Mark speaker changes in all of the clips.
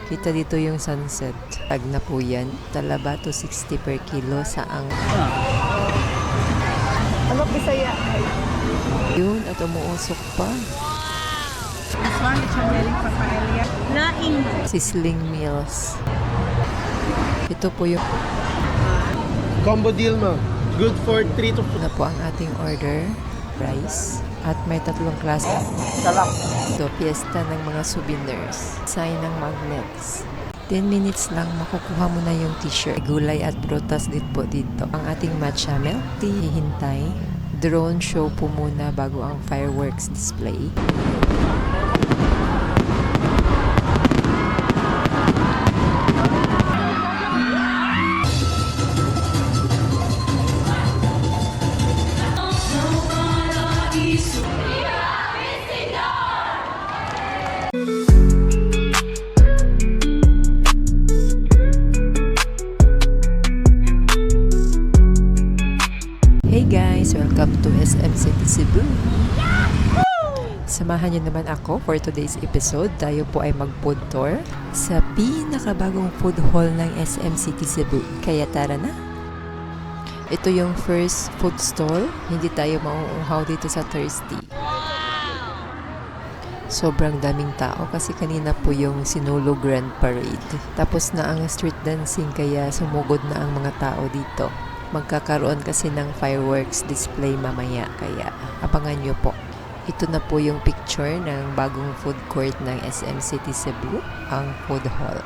Speaker 1: Kita dito yung sunset. Tag na po yan. Talaba to 60 per kilo sa ang...
Speaker 2: Ano Bisaya?
Speaker 1: Yun, at umuusok pa.
Speaker 2: This one is very papalia. Laing.
Speaker 1: Sizzling meals. Ito po yung...
Speaker 3: Combo deal mo. Good for 3 to 4.
Speaker 1: na po ang ating order. Rice. At may tatlong klase.
Speaker 3: Salak.
Speaker 1: Ito, fiesta ng mga souvenirs. Sign ng magnets. 10 minutes lang makukuha mo na yung t-shirt. Gulay at prutas din po dito. Ang ating matcha milk tea. Hihintay. Drone show po muna bago ang fireworks display. Hey guys! Welcome to SM City Cebu. Samahan niyo naman ako for today's episode. Tayo po ay mag-food tour sa pinakabagong food hall ng SM City Cebu. Kaya tara na! Ito yung first food stall. Hindi tayo mauuhaw dito sa Thursday. Sobrang daming tao kasi kanina po yung Sinulog Grand Parade. Tapos na ang street dancing kaya sumugod na ang mga tao dito. Magkakaroon kasi ng fireworks display mamaya kaya abangan nyo po. Ito na po yung picture ng bagong food court ng SM City Cebu, ang food hall.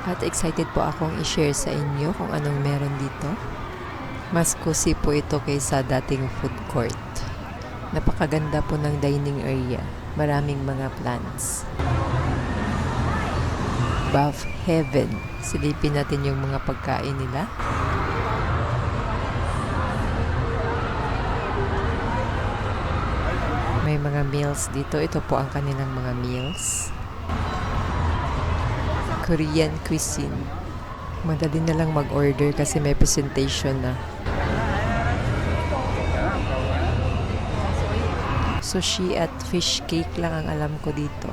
Speaker 1: At excited po akong i-share sa inyo kung anong meron dito. Mas cozy po ito kaysa dating food court. Napakaganda po ng dining area. Maraming mga plants. Buff Heaven. Silipin natin yung mga pagkain nila. May mga meals dito. Ito po ang kanilang mga meals. Korean cuisine. Madali na lang mag-order kasi may presentation na. Sushi at fish cake lang ang alam ko dito.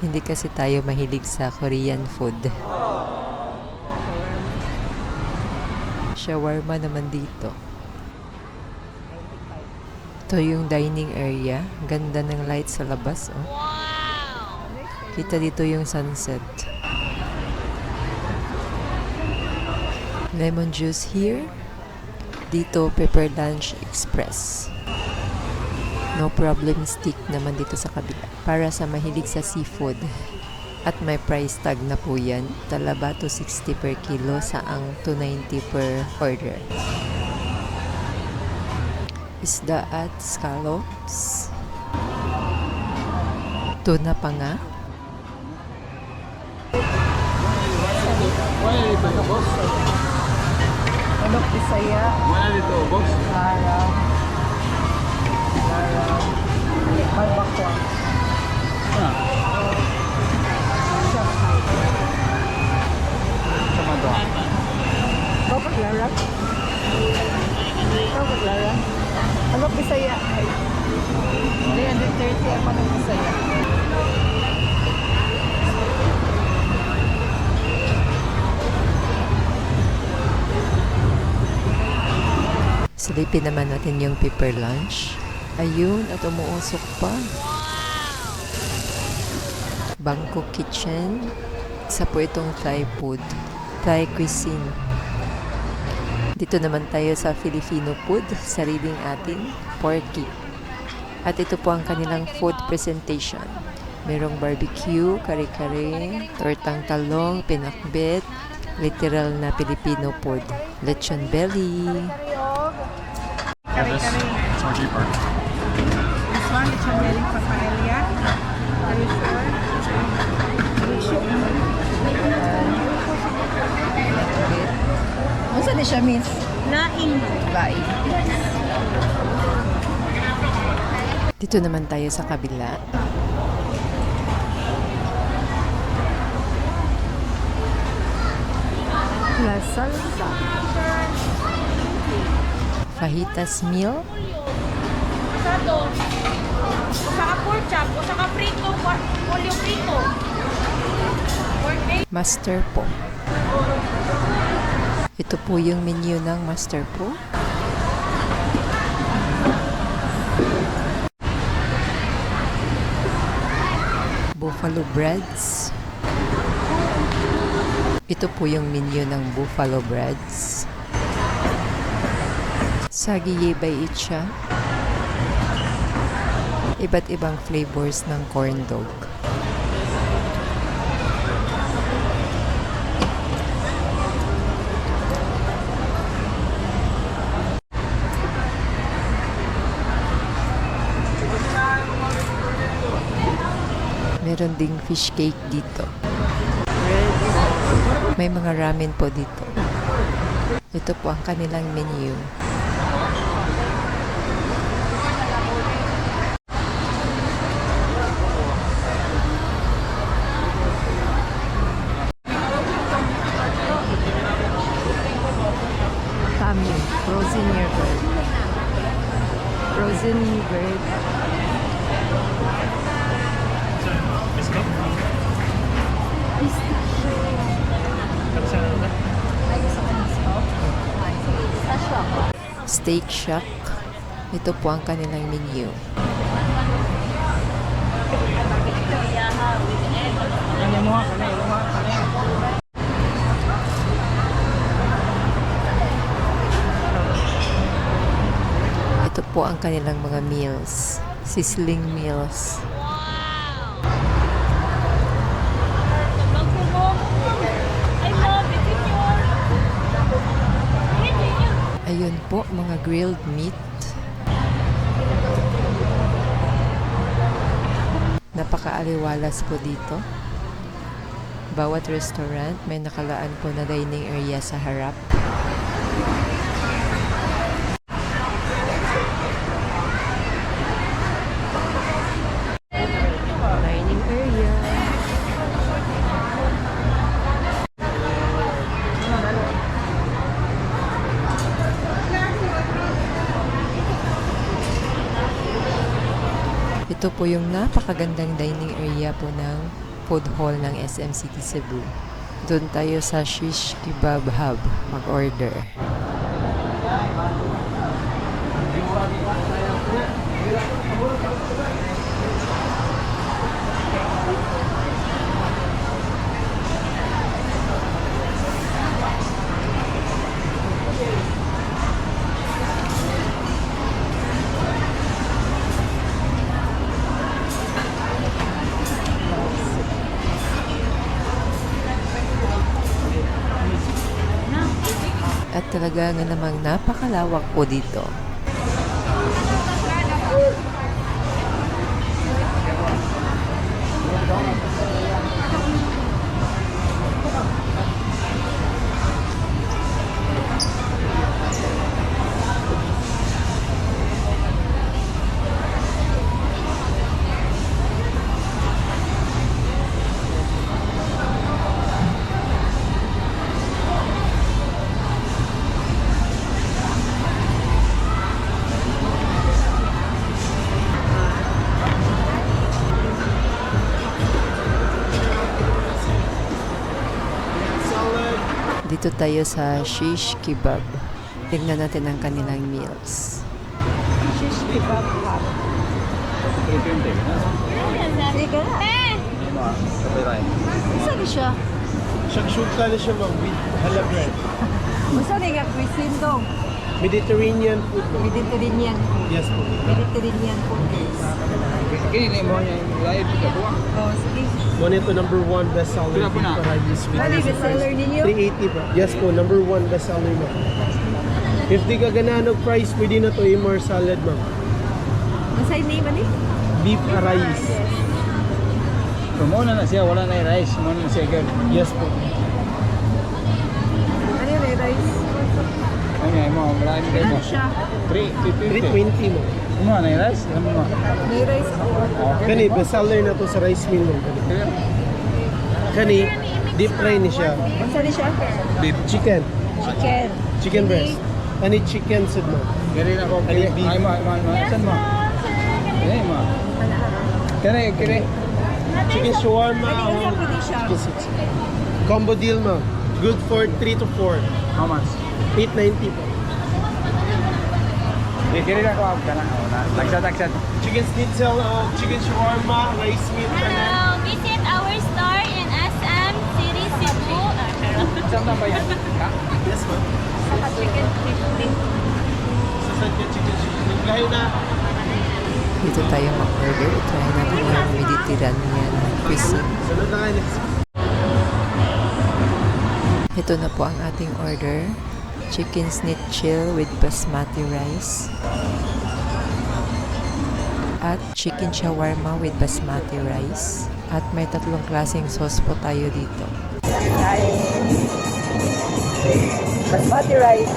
Speaker 1: Hindi kasi tayo mahilig sa Korean food. Shawarma naman dito. Ito yung dining area. Ganda ng light sa labas. Oh. Kita dito yung sunset. Lemon juice here. Dito, Pepper Lunch Express. No problem stick naman dito sa kabila. Para sa mahilig sa seafood. At may price tag na po yan. Talaba to 60 per kilo sa ang 290 per order. Isda at scallops. Tuna pa nga.
Speaker 2: Ano Bisaya?
Speaker 3: Mana dito, boss?
Speaker 2: Larang. Malbakwa.
Speaker 3: Sama doon.
Speaker 2: Bakit larang? Bakit larang? Ano Bisaya? 330 ang ano Bisaya.
Speaker 1: Silipin naman natin yung pepper lunch. Ayun, at umuusok pa. Bangkok Kitchen. Isa po itong Thai food. Thai cuisine. Dito naman tayo sa Filipino food. Sariling atin. Porky. At ito po ang kanilang food presentation. Merong barbecue, kare-kare, tortang talong, pinakbet, literal na Filipino food. Lechon belly.
Speaker 2: Kare-kare.
Speaker 3: It's more cheaper.
Speaker 2: This one is very papalia. Are you sure? Are you sure? Ano ni siya, miss? Laing. Laing.
Speaker 1: Dito naman tayo sa kabila.
Speaker 2: La salsa.
Speaker 1: Fajitas meal.
Speaker 2: pork chop o saka prito, polio prito. Pork bacon.
Speaker 1: Master po. Ito po yung menu ng Master po. Buffalo breads. Ito po yung menu ng buffalo breads. Sagiye by Itcha. Iba't ibang flavors ng corn dog. Meron ding fish cake dito. May mga ramen po dito. Ito po ang kanilang menu. Tami, frozen yogurt. Frozen yogurt. Steak Shack. Ito po ang kanilang menu. Ito po ang kanilang mga meals. Sizzling meals. Ayun po, mga grilled meat. Napakaaliwalas po dito. Bawat restaurant may nakalaan po na dining area sa harap. Dining area. Ito po yung napakagandang dining area po ng food hall ng SM City Cebu. Doon tayo sa Shish Kebab Hub mag-order. At talaga nga namang napakalawak po dito. Dito tayo sa Shish Kebab. Tignan natin ang kanilang meals.
Speaker 2: Shish kebab hub. Sige na. Isa ni siya.
Speaker 3: Shakshuka na siya ma'am with halal bread.
Speaker 2: Isa ni nga cuisine dong.
Speaker 3: Mediterranean food ma'am.
Speaker 2: Mediterranean.
Speaker 3: Yes po.
Speaker 2: Mediterranean food is. Oh, sige.
Speaker 3: Muna ito number 1 bestseller.
Speaker 4: Pila po na?
Speaker 2: Ano yung bestseller ninyo?
Speaker 3: 380 po. Yes po, number 1 bestseller ma'am. If di ka ganahan og price, pwede na to more salad ma'am.
Speaker 2: Ano yung name ani?
Speaker 3: Beef arais.
Speaker 4: Muna na siya, wala na yung rice. Muna na siya agad.
Speaker 3: Yes po.
Speaker 2: Ano yung rice?
Speaker 4: Ano nga, mo, wala yung kayo mo.
Speaker 2: Ano siya?
Speaker 3: 320 mo.
Speaker 4: Muna na yung rice. Ano mo?
Speaker 2: May rice ako.
Speaker 3: Kani, bestseller na to sa rice mill ma'am. Kani, deep fry ni siya.
Speaker 2: Ano ni siya?
Speaker 3: Beef chicken.
Speaker 2: Chicken.
Speaker 3: Chicken breast. Kani chicken sud ma'am.
Speaker 4: Gari na ako.
Speaker 3: Ano yung beef?
Speaker 4: Ay mo, saan mo? Eh, Kani mo? Kani.
Speaker 3: Chicken shawarma. Combo deal ma. Good for 3 to 4.
Speaker 4: How much?
Speaker 3: 890 po.
Speaker 4: Kiri na ko ako ka na. Tagsat.
Speaker 3: Chicken schnitzel, chicken shawarma, rice meat, kanan.
Speaker 5: Hello, visit our store in SM City, Cebu.
Speaker 4: Saan na ba yan? Ha?
Speaker 3: Yes ma'am.
Speaker 2: Chicken 50.
Speaker 3: Sasad ka chicken shawarma. Gaya na.
Speaker 1: Dito tayo mag-order. Try natin yung Mediterranean cuisine.
Speaker 3: Sunod na kayo.
Speaker 1: Ito na po ang ating order. Chicken schnitzel with basmati rice. At chicken shawarma with basmati rice. At may 3 klaseng sauce po tayo dito.
Speaker 2: Basmati rice.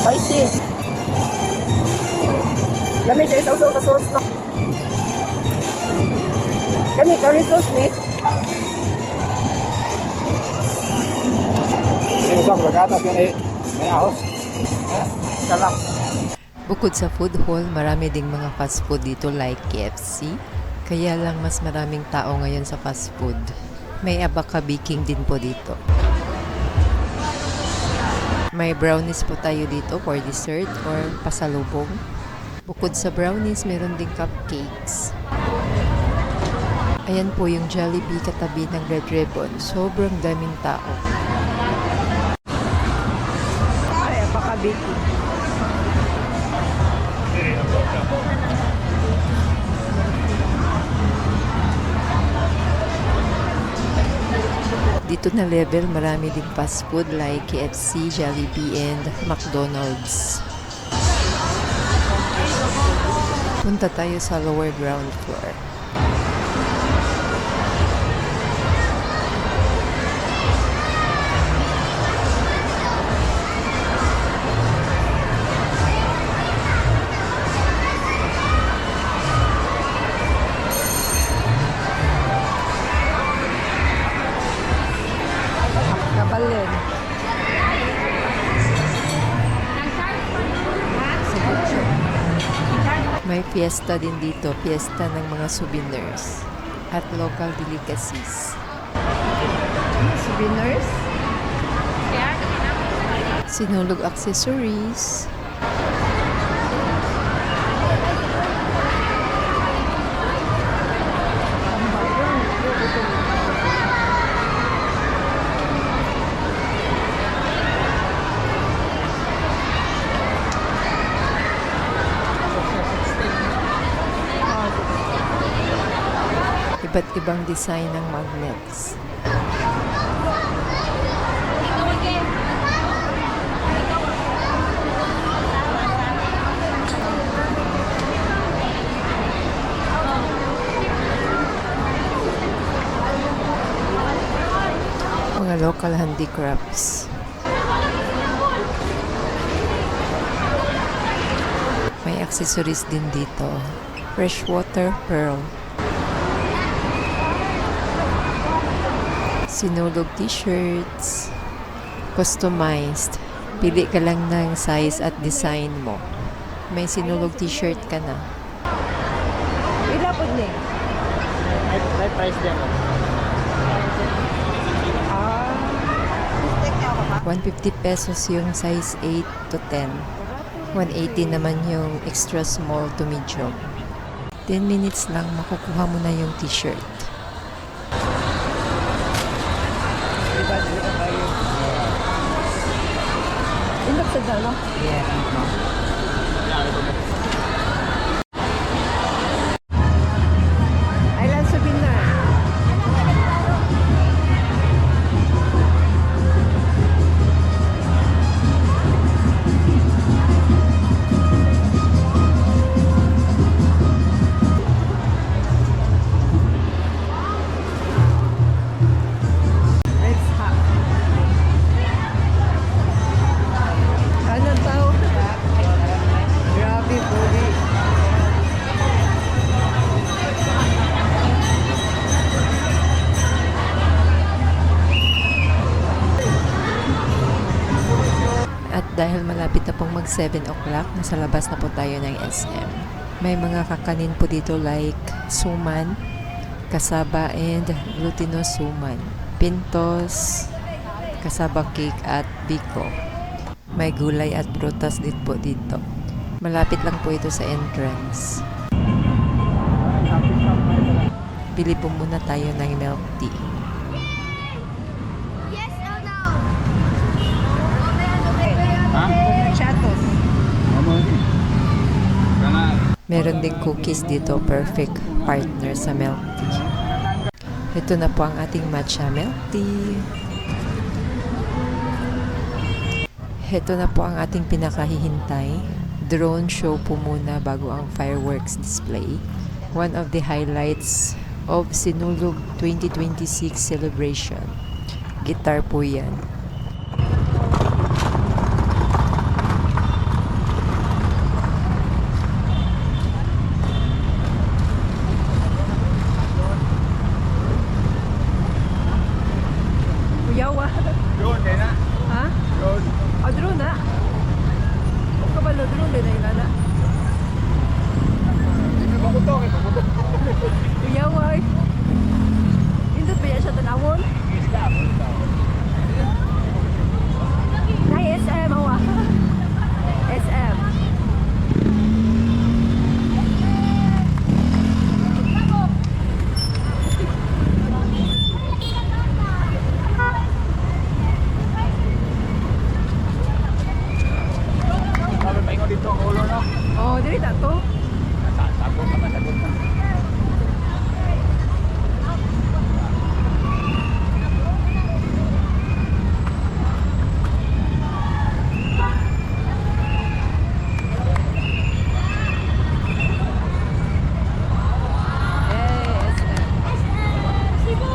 Speaker 2: Spicy. Lamig sa isaw sa sauce no. Kani curry sauce ni.
Speaker 4: Sino sa pagkatap yan eh? May ahos. Sarap.
Speaker 1: Bukod sa food hall, marami ding mga fast food dito like KFC. Kaya lang mas maraming tao ngayon sa fast food. May abaka baking din po dito. May brownies po tayo dito for dessert or pasalubong. Bukod sa brownies, meron ding cupcakes. Ayan po yung Jollibee katabi ng Red Ribbon. Sobrang daming tao.
Speaker 2: Ay, baka baking.
Speaker 1: Dito na level, marami ding fast food like KFC, Jollibee, and McDonald's. Punta tayo sa lower ground floor.
Speaker 2: Kabalin.
Speaker 1: May fiesta din dito, fiesta ng mga souvenirs at local delicacies.
Speaker 2: Souvenirs.
Speaker 1: Sinulog accessories. Iba't ibang design ng magnets. Mga local handicrafts. May accessories din dito. Freshwater pearl. Sinulog t-shirts. Customized. Pili ka lang ng size at design mo. May sinulog t-shirt ka na.
Speaker 2: Ila po ni.
Speaker 4: May price din.
Speaker 1: 150 pesos yung size 8 to 10. 180 naman yung extra small to medium. 10 minutes lang makukuha mo na yung t-shirt.
Speaker 2: Indok sa dalo. Island souvenir. It's hot. Ano tao?
Speaker 1: Dahil malapit na pong mag 7 o'clock, nasa labas na po tayo ng SM. May mga kakanin po dito like suman, kasaba and glutinous suman, pintos, kasaba cake at biko. May gulay at prutas din po dito. Malapit lang po ito sa entrance. Bili po muna tayo ng milk tea.
Speaker 4: Ha?
Speaker 2: Chatos.
Speaker 4: Ano? Kana.
Speaker 1: Meron ding cookies dito, perfect partner sa milk tea. Ito na po ang ating matcha milk tea. Ito na po ang ating pinakahihintay. Drone show po muna bago ang fireworks display. One of the highlights of Sinulog 2026 celebration. Guitar po yan.
Speaker 2: Kuyawa.
Speaker 4: Doon din na.
Speaker 2: Ha?
Speaker 4: Doon.
Speaker 2: O, drone na. O kabalo, drone din na ilala.
Speaker 4: Dito ba kuto?
Speaker 2: Kuyawa. Indot ba yan siya tanawon? Nay, SM, awa. SM.
Speaker 4: Sabi paingon dito ang ulo no.
Speaker 2: Oh, dili ta to.
Speaker 4: Sagot naman sagot na.
Speaker 2: SM Cebu.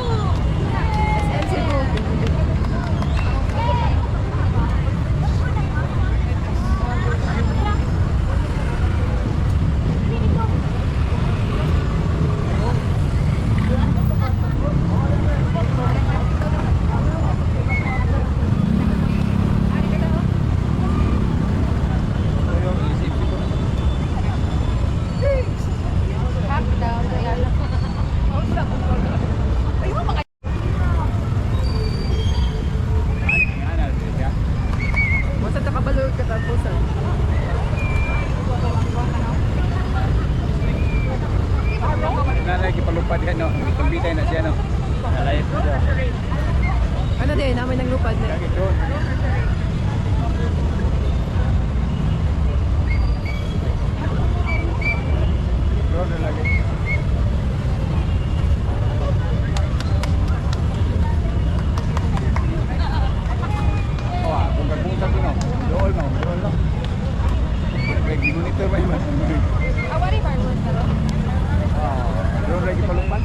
Speaker 2: Masa ta kabalo ka tapusan.
Speaker 4: Nalagi palupad yan no. Kumbitay na siya no. Nalay po siya.
Speaker 2: Ano din, namin ng lupad na.
Speaker 4: Lagi doon. Doon na lagi. Oh, kung kapunta ko no. Doon no. Doon no. Kaya ginunitor ba yung mas?
Speaker 2: Awari fireworks na ro?
Speaker 4: Doon lagi palupad.